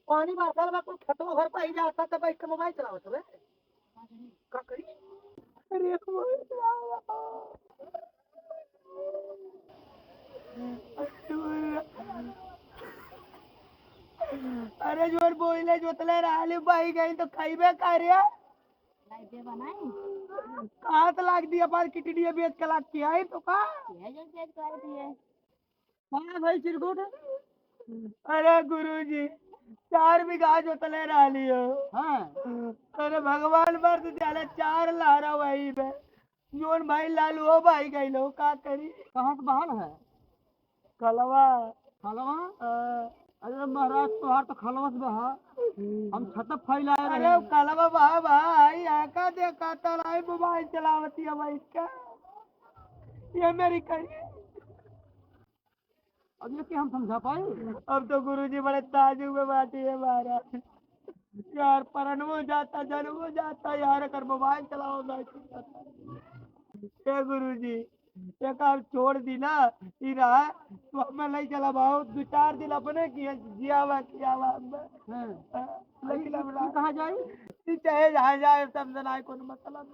पानी बादल में कोई खेतों घर पे ही जाता तो बैठ के मोबाइल चलावत हवे का करी। अरे मोबाइल चलावा। अरे जोर बोले जोतले रहले भाई गई तो खाइबे करे लाइटे बनाई कहाँ तो लाग दिया बार किटनिया बेच के लाग के आई तो का ये जो चेक कर दिए हाँ भाई चिरकुट। अरे गुरुजी 4 बीघा जोतले रहली हो। हाँ अरे भगवान मर्द दियाले 4 लारा वही बे जोन भाई लालू हो भाई गई लो का करी। कहाँ का बहाल है कलवा खलवा हाँ। अरे महाराज तोहार तो खलवा से बहा हम छत फैलाए अरे रहे कलवा बहा भाई आका देखा तलाई मोबाइल चलावती है भाई इसका ये मेरी कही। अब ये क्या हम समझा पाए अब तो गुरुजी बड़े ताजु में बाटी है महाराज यार परनवो जाता जनवो जाता यार अगर मोबाइल चलाओ बैठ ए गुरुजी ये काम छोड़ दी ना ई रहा तो हमें नहीं चला भाव 2-4 दिन अपने किया किया हैं लेकिन अब कहाँ जाई चाहे जहाँ जाए तब ना कोई मतलब